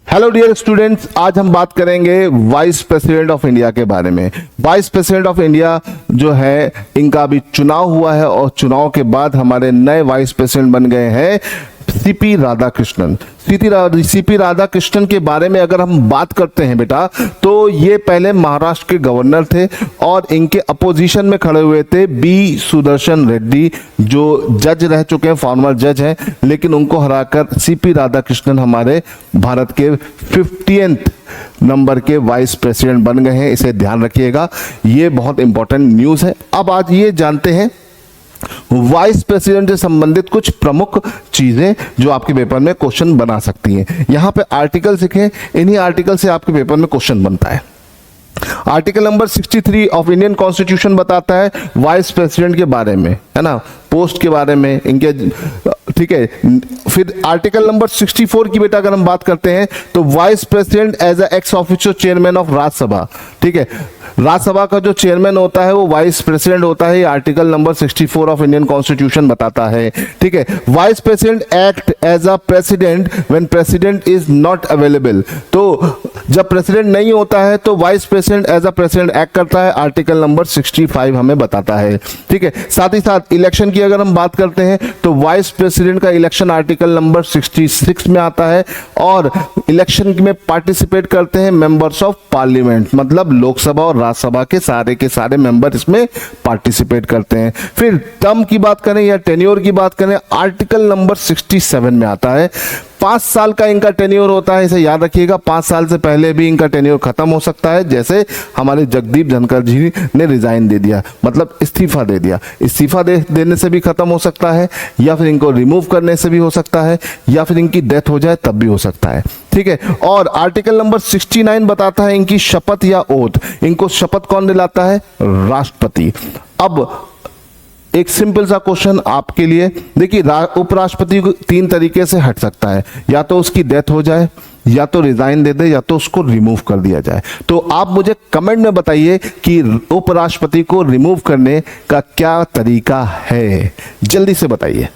Hello dear students, आज हम बात करेंगे वाइस प्रेसिडेंट ऑफ इंडिया के बारे में। वाइस प्रेसिडेंट ऑफ इंडिया जो है, इनका अभी चुनाव हुआ है और चुनाव के बाद हमारे नए वाइस प्रेसिडेंट बन गए हैं सीपी राधाकृष्णन। सीपी राधाकृष्णन के बारे में अगर हम बात करते हैं बेटा, तो ये पहले महाराष्ट्र के गवर्नर थे और इनके अपोजिशन में खड़े हुए थे बी सुदर्शन रेड्डी, जो जज रह चुके हैं, फॉर्मर जज हैं, लेकिन उनको हराकर सीपी राधाकृष्णन हमारे भारत के 50th नंबर के वाइस प्रेसिडेंट बन गए हैं। इसे ध्यान रखिएगा, ये बहुत इंपॉर्टेंट न्यूज़ है। अब आज ये जानते हैं वाइस प्रेसिडेंट से संबंधित कुछ प्रमुख चीजें जो आपके पेपर में क्वेश्चन बना सकती हैं। यहां पे आर्टिकल लिखे, इन्हीं आर्टिकल से आपके पेपर में क्वेश्चन बनता है। Article number 63 of Indian constitution बताता है वाइस प्रेसिडेंट के बारे में, है ना, पोस्ट के बारे में इनके, ठीक है। फिर आर्टिकल नंबर 64 की बेटा अगर हम बात करते हैं तो vice president as a ex officio chairman of Rajya Sabha, ठीक है, राज्यसभा का जो चेयरमैन होता है वो वाइस प्रेसिडेंट होता है। Article number 64 of Indian constitution बताता है, ठीक है। Vice president act as a president when president is not available, तो जब प्रेसिडेंट नहीं होता है तो vice president as a president act करता है। आर्टिकल नंबर 65 हमें बताता है, ठीक है। साथ ही साथ इलेक्शन की अगर हम बात करते हैं तो वाइस प्रेसिडेंट का इलेक्शन आर्टिकल नंबर 66 में आता है और इलेक्शन में पार्टिसिपेट करते हैं मेंबर्स ऑफ पार्लियामेंट, मतलब लोकसभा और राज्यसभा के सारे मेंबर इसमें पार्टिसिपेट करते हैं। फिर टर्म की बात करें या टेन्योर की बात करें, आर्टिकल नंबर 67 में आता है। 5 साल का इनका टेन्योर होता है, इसे याद रखिएगा। 5 साल से पहले भी इनका टेन्योर खत्म हो सकता है, जैसे हमारे जगदीप धनखड़ जी ने रिजाइन दे दिया, मतलब इस्तीफा दे दिया। इस्तीफा देने से भी खत्म हो सकता है, या फिर इनको रिमूव करने से भी हो सकता है, या फिर इनकी डेथ हो जाए तब भी हो सकता है, ठीक है। और आर्टिकल नंबर 69 बताता है इनकी शपथ या ओथ। इनको शपथ कौन दिलाता है? राष्ट्रपति। अब एक सिंपल सा क्वेश्चन आपके लिए, देखिए उपराष्ट्रपति को 3 तरीके से हट सकता है, या तो उसकी डेथ हो जाए, या तो रिजाइन दे दे, या तो उसको रिमूव कर दिया जाए। तो आप मुझे कमेंट में बताइए कि उपराष्ट्रपति को रिमूव करने का क्या तरीका है, जल्दी से बताइए।